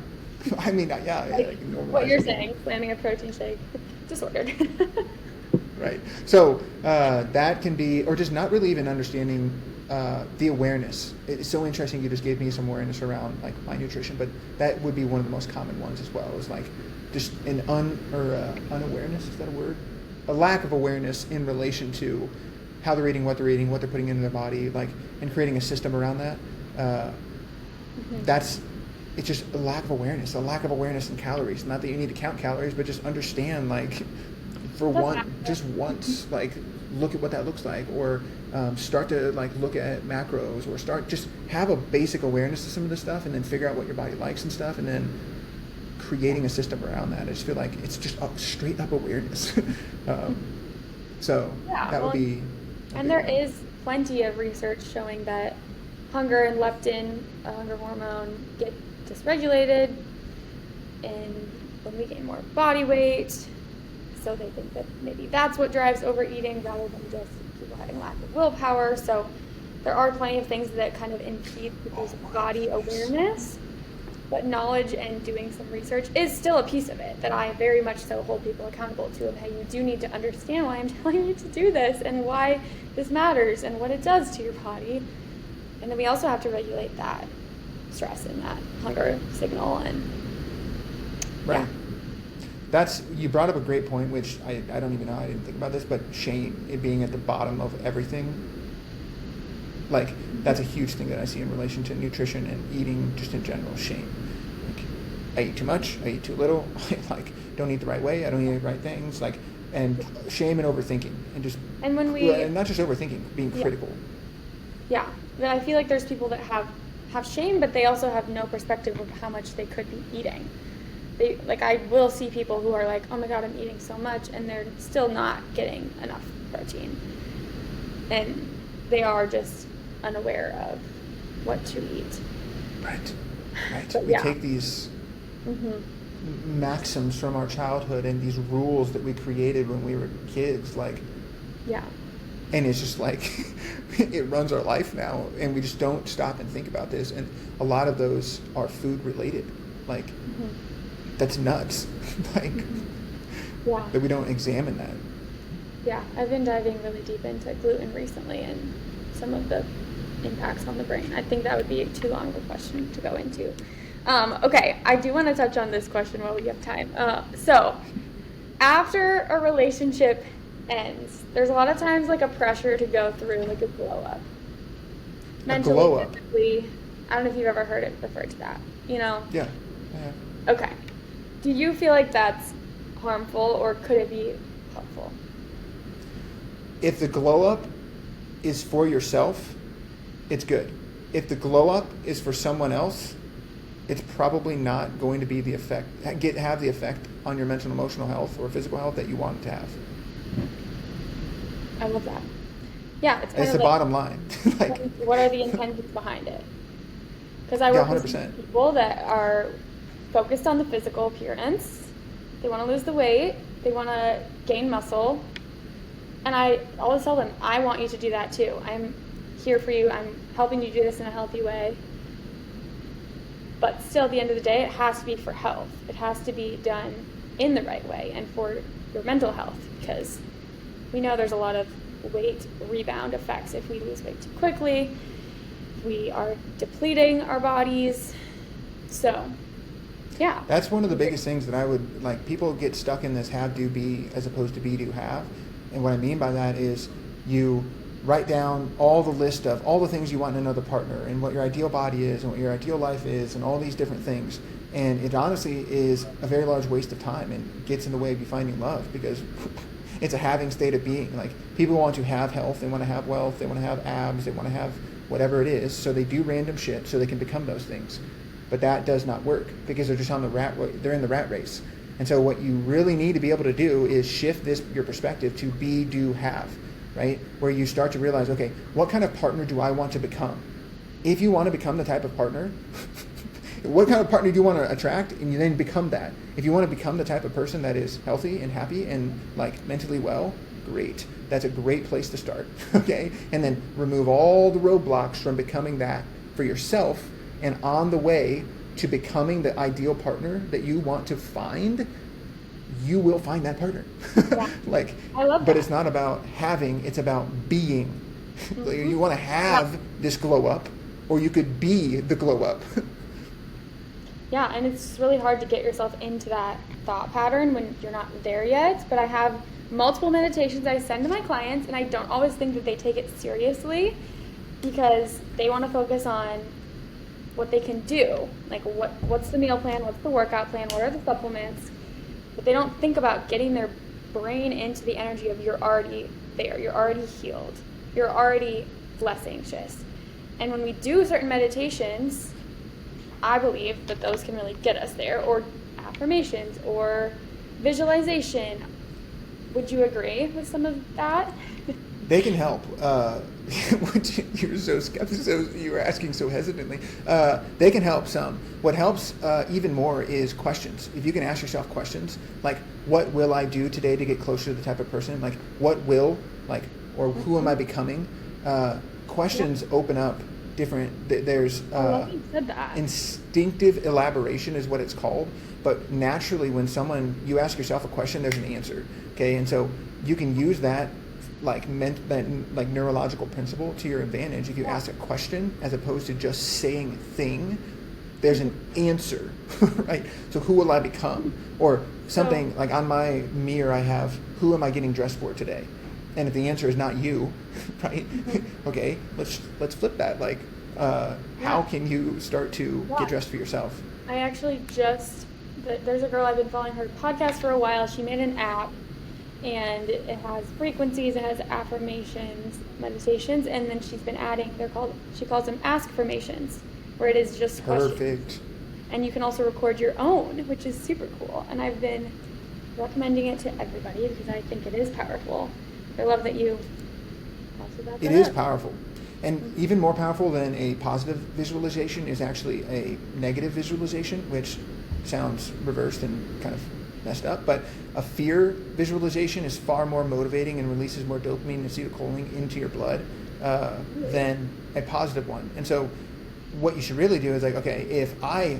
I mean, yeah. Like, normalize what you're it. saying, slamming a protein shake, disordered. Right. So that can be, or just not really even understanding the awareness. It's so interesting. You just gave me some awareness around like my nutrition, but that would be one of the most common ones as well. Is like just an unawareness. Is that a word? A lack of awareness in relation to how they're eating, what they're putting into their body, like, and creating a system around that. That's. It's just a lack of awareness in calories. Not that you need to count calories, but just understand, like, for just once, like, look at what that looks like, or start to like look at macros, or just have a basic awareness of some of this stuff, and then figure out what your body likes and stuff, and then creating a system around that. I just feel like it's just straight up awareness. So Yeah, that would be. And there is plenty of research showing that hunger and leptin, a hunger hormone, get dysregulated and when we gain more body weight. So they think that maybe that's what drives overeating rather than just people having lack of willpower. So there are plenty of things that kind of impede people's body awareness. But knowledge and doing some research is still a piece of it that I very much so hold people accountable to. Of, hey, you do need to understand why I'm telling you to do this and why this matters and what it does to your body. And then we also have to regulate that stress and that hunger signal. And Right. You brought up a great point, which I don't even know, I didn't think about this, but shame, it being at the bottom of everything. Like, that's a huge thing that I see in relation to nutrition and eating just in general, shame. Like, I eat too much, I eat too little, I like don't eat the right way, I don't eat the right things, like, and shame and overthinking, and just, and when and not just overthinking, being critical. Yeah, but I feel like there's people that have shame, but they also have no perspective of how much they could be eating. I will see people who are like, oh my God, I'm eating so much, and they're still not getting enough protein. And they are just unaware of what to eat. Right. But We take these Mm-hmm. maxims from our childhood and these rules that we created when we were kids, like, Yeah. and it's just like, it runs our life now, and we just don't stop and think about this, and a lot of those are food related, like, that's nuts. Like, Yeah. that we don't examine that. Yeah, I've been diving really deep into gluten recently and some of the impacts on the brain. I think that would be too long of a question to go into. Okay, I do want to touch on this question while we have time. So, after a relationship ends, there's a lot of times like a pressure to go through like a glow up. Mentally, glow up. physically. I don't know if you've ever heard it referred to that. You know? Yeah. Okay. Do you feel like that's harmful or could it be helpful? If the glow up is for yourself, it's good. If the glow up is for someone else, it's probably not going to be the effect, have the effect on your mental and emotional health or physical health that you want it to have. I love that. Yeah, it's kind It's of the like, bottom line. Like, what are the intentions behind it? Because I work with 100%. people that are focused on the physical appearance. They want to lose the weight. They want to gain muscle. And I always tell them, I want you to do that too. I'm here for you. I'm helping you do this in a healthy way. But still, at the end of the day, it has to be for health. It has to be done in the right way and for your mental health, because we know there's a lot of weight rebound effects if we lose weight too quickly. We are depleting our bodies. So, yeah. That's one of the biggest things that I would, like, people get stuck in this have, do, be, as opposed to be, do, have. And what I mean by that is you write down all the list of all the things you want in another partner and what your ideal body is and what your ideal life is and all these different things. And it honestly is a very large waste of time and gets in the way of you finding love, because it's a having state of being. Like, people want to have health, they want to have wealth, they want to have abs, they want to have whatever it is, so they do random shit so they can become those things. But that does not work, because they're just on they're in the rat race. And so what you really need to be able to do is shift your perspective to be, do, have, right? Where you start to realize, okay, what kind of partner do I want to become? If you want to become the type of partner, what kind of partner do you want to attract? And you then become that. If you want to become the type of person that is healthy and happy and like mentally well, great. That's a great place to start, okay? And then remove all the roadblocks from becoming that for yourself, and on the way to becoming the ideal partner that you want to find, you will find that partner. Yeah. Like, I love that. but it's not about having, it's about being. Mm-hmm. You want to have this glow up, or you could be the glow up. Yeah, and it's really hard to get yourself into that thought pattern when you're not there yet. But I have multiple meditations I send to my clients, and I don't always think that they take it seriously, because they want to focus on what they can do, like what's the meal plan, what's the workout plan, what are the supplements, but they don't think about getting their brain into the energy of you're already there, you're already healed, you're already less anxious. And when we do certain meditations, I believe that those can really get us there, or affirmations or visualization. Would you agree with some of that? They can help. You're so skeptical. You were asking so hesitantly. They can help some. What helps even more is questions. If you can ask yourself questions like, "What will I do today to get closer to the type of person?" Like, "What will," like, or "Who am I becoming?" Questions open up different. There's I love you said that. Instinctive elaboration is what it's called. But naturally, when you ask yourself a question, there's an answer. Okay, and so you can use that like neurological principle to your advantage. If you ask a question as opposed to just saying a thing, there's an answer, right? So who will I become? Or something like on my mirror I have, who am I getting dressed for today? And if the answer is not you, right? Mm-hmm. Okay, let's flip that. Like, how can you start to get dressed for yourself? I actually there's a girl, I've been following her podcast for a while. She made an app, and it has frequencies, it has affirmations, meditations, and then she's been adding, she calls them ask-formations, where it is just perfect questions. And you can also record your own, which is super cool. And I've been recommending it to everybody because I think it is powerful. I love that you also got that. It is powerful. And even more powerful than a positive visualization is actually a negative visualization, which sounds reversed and kind of messed up, but a fear visualization is far more motivating and releases more dopamine and acetylcholine into your blood than a positive one. And so what you should really do is like, okay, if I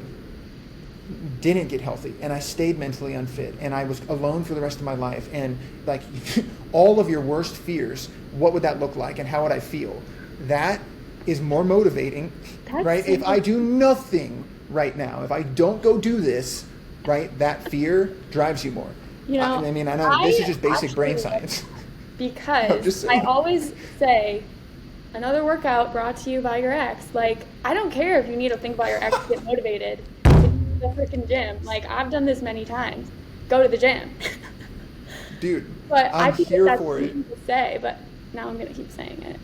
didn't get healthy and I stayed mentally unfit and I was alone for the rest of my life, and like all of your worst fears, what would that look like and how would I feel? That is more motivating, right? If I do nothing right now, if I don't go do this, right, that fear drives you more. You know, I mean, I know this is just basic brain science. Because I always say, another workout brought to you by your ex. Like, I don't care if you need to think about your ex to get motivated. The freaking gym. Like, I've done this many times. Go to the gym. Dude, but I'm I think here that's for it. easy to say, but now I'm going to keep saying it.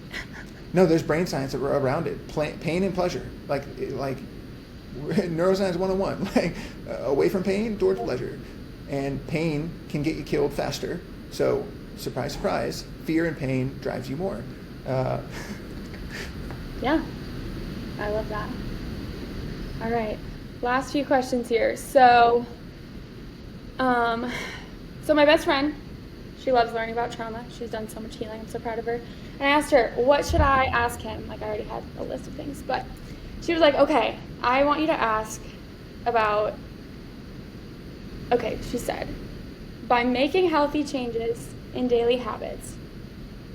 No, there's brain science around it. Pain and pleasure, like neuroscience 101, like away from pain towards pleasure, and pain can get you killed faster. So surprise, surprise, fear and pain drives you more. Yeah, I love that. All right, last few questions here. So my best friend, she loves learning about trauma. She's done so much healing. I'm so proud of her. And I asked her, what should I ask him? Like, I already had a list of things, but she was like, okay, I want you to ask about, okay, she said, by making healthy changes in daily habits,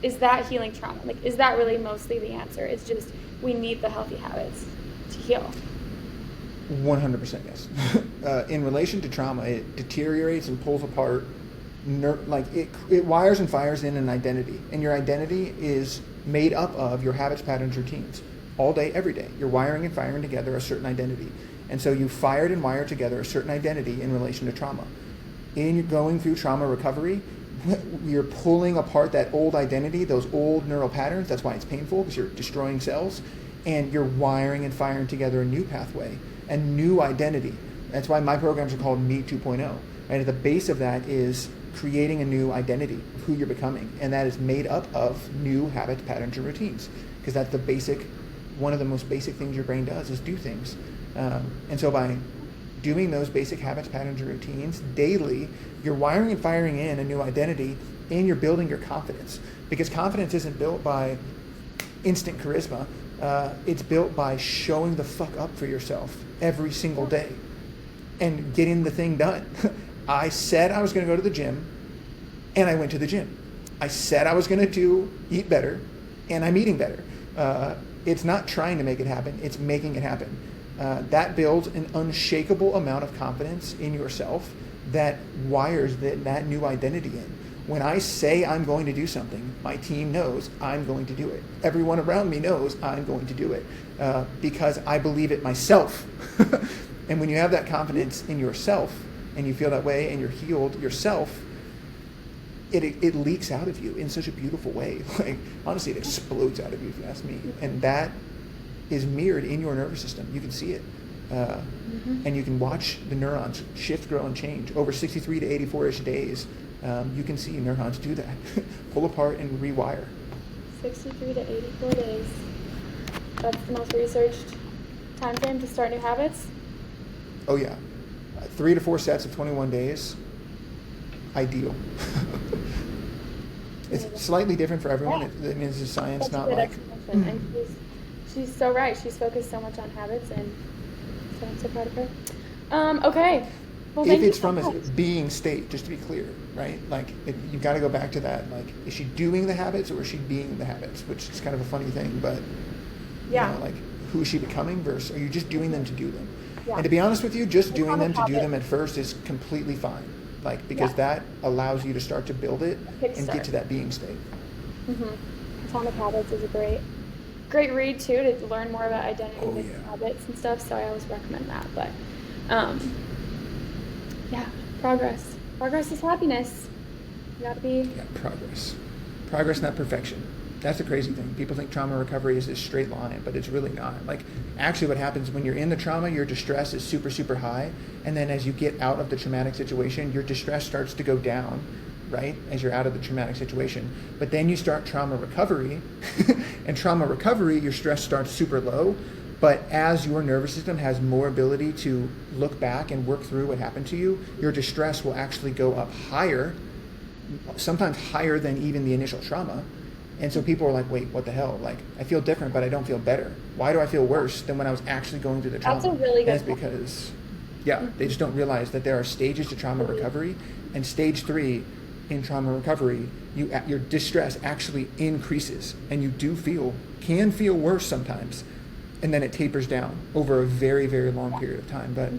is that healing trauma? Like, is that really mostly the answer? It's just, we need the healthy habits to heal. 100% yes. In relation to trauma, it deteriorates and pulls apart, it wires and fires in an identity, and your identity is made up of your habits, patterns, routines, all day, every day. You're wiring and firing together a certain identity, and so you fired and wired together a certain identity in relation to trauma. In going through trauma recovery, you're pulling apart that old identity, those old neural patterns. That's why it's painful, because you're destroying cells, and you're wiring and firing together a new pathway, a new identity. That's why my programs are called Me 2.0. Right? At the base of that is creating a new identity of who you're becoming, and that is made up of new habits, patterns, and routines, because that's one of the most basic things your brain does is do things. And so by doing those basic habits, patterns, and routines daily, you're wiring and firing in a new identity, and you're building your confidence, because confidence isn't built by instant charisma. It's built by showing the fuck up for yourself every single day and getting the thing done. I said I was going to go to the gym, and I went to the gym. I said I was going to eat better, and I'm eating better. It's not trying to make it happen, it's making it happen. That builds an unshakable amount of confidence in yourself that wires that new identity in. When I say I'm going to do something, my team knows I'm going to do it. Everyone around me knows I'm going to do it because I believe it myself. And when you have that confidence in yourself, and you feel that way, and you're healed yourself, it leaks out of you in such a beautiful way. Like, honestly, it explodes out of you, if you ask me. And that is mirrored in your nervous system. You can see it. And you can watch the neurons shift, grow, and change. Over 63 to 84-ish days, you can see neurons do that. Pull apart and rewire. 63 to 84 days. That's the most researched time frame to start new habits? Oh, yeah. 3 to 4 sets of 21 days, ideal. It's slightly different for everyone. Yeah. It means it's science, That's not a good like... explanation. And she's so right. She's focused so much on habits, and so I'm so proud of her. Okay. Well, if it's from a being state, just to be clear, right? Like, you've got to go back to that. Like, is she doing the habits, or is she being the habits? Which is kind of a funny thing, but yeah. You know, like, who is she becoming versus are you just doing them to do them? Yeah. And to be honest with you, just doing them to do them at first is completely fine. Like, because that allows you to start to build it and get to that being state. Atomic Habits is a great read too, to learn more about identity and habits and stuff. So I always recommend that. But progress is happiness. You gotta be Progress, not perfection. That's the crazy thing. People think trauma recovery is this straight line, but it's really not. Like, actually what happens when you're in the trauma, your distress is super, super high. And then as you get out of the traumatic situation, your distress starts to go down, right? As you're out of the traumatic situation. But then you start trauma recovery, and trauma recovery, your stress starts super low. But as your nervous system has more ability to look back and work through what happened to you, your distress will actually go up higher, sometimes higher than even the initial trauma. And so people are like, wait, what the hell? Like, I feel different, but I don't feel better. Why do I feel worse than when I was actually going through the trauma? That's a really good point. Because, they just don't realize that there are stages to trauma recovery. And stage 3 in trauma recovery, your distress actually increases. And you can feel worse sometimes. And then it tapers down over a very, very long period of time. But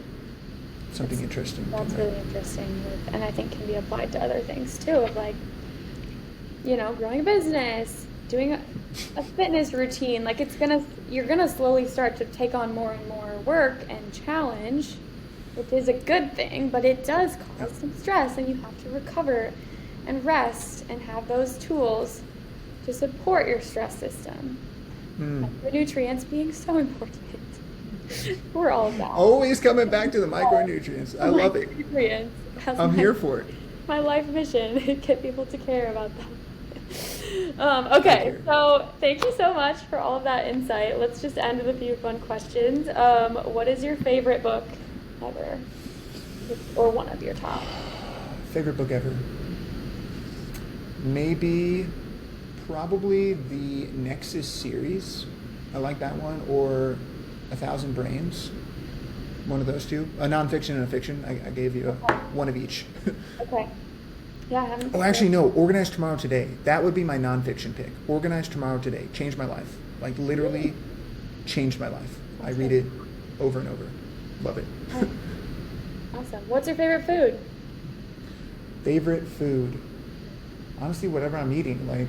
something interesting. That's really interesting. And I think can be applied to other things too, of like, growing a business, doing a fitness routine. Like, you're gonna slowly start to take on more and more work and challenge, which is a good thing, but it does cause some stress, and you have to recover and rest and have those tools to support your stress system. Mm. Micronutrients being so important. We're all about. Always coming back to the micronutrients. I love it. Micronutrients. That's I'm here for it. my life mission. Get people to care about them. I Okay, care. so thank you so much for all of that insight. Let's just end with a few fun questions. What is your favorite book ever? Or one of your top? Favorite book ever? Maybe, probably the Nexus series. I like that one. Or A Thousand Brains. One of those two. A nonfiction and a fiction. I gave you one of each. Okay. Yeah, I haven't. Oh, actually, no. Organize Tomorrow Today. That would be my nonfiction pick. Organize Tomorrow Today. Changed my life. Like, literally changed my life. I read it over and over. Love it. Oh, awesome. What's your favorite food? Favorite food? Honestly, whatever I'm eating. Like,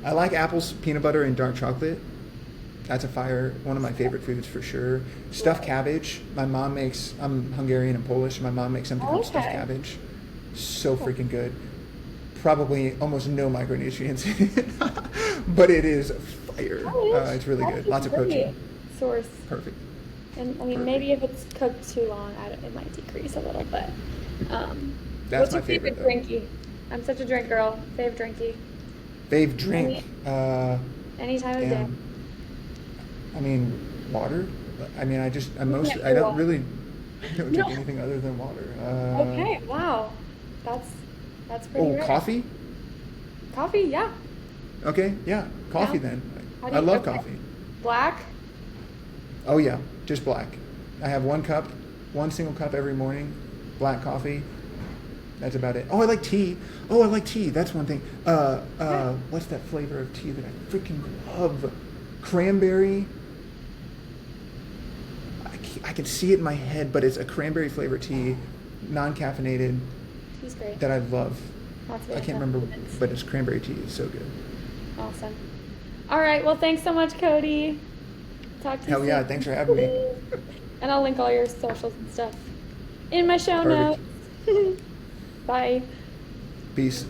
I like apples, peanut butter, and dark chocolate. That's one of my favorite foods for sure. Stuffed cabbage. My mom makes, I'm Hungarian and Polish. My mom makes something called stuffed cabbage. So freaking good. Probably almost no micronutrients in it, but it is fire. It's really good. Lots of protein. Source. Perfect. And I mean, maybe if it's cooked too long, it might decrease a little bit. That's what's my your favorite drinky? I'm such a drink girl. Fave drinky. Fave drink. Any time of day. I mean, water. I mean, I don't drink anything other than water. Okay. Wow. That's pretty rare. Coffee? Coffee, yeah. Okay, yeah. Coffee then. I love coffee. Black? Oh yeah, just black. I have one single cup every morning, black coffee. That's about it. Oh, I like tea. That's one thing. What's that flavor of tea that I freaking love? Cranberry. I can see it in my head, but it's a cranberry flavored tea, non-caffeinated. Tea's great. That I love. I can't remember, but it's cranberry tea. It's so good. Awesome. All right. Well, thanks so much, Cody. Talk to you Hell soon. yeah, thanks for having me. And I'll link all your socials and stuff in my show Perfect. notes. Bye. Peace.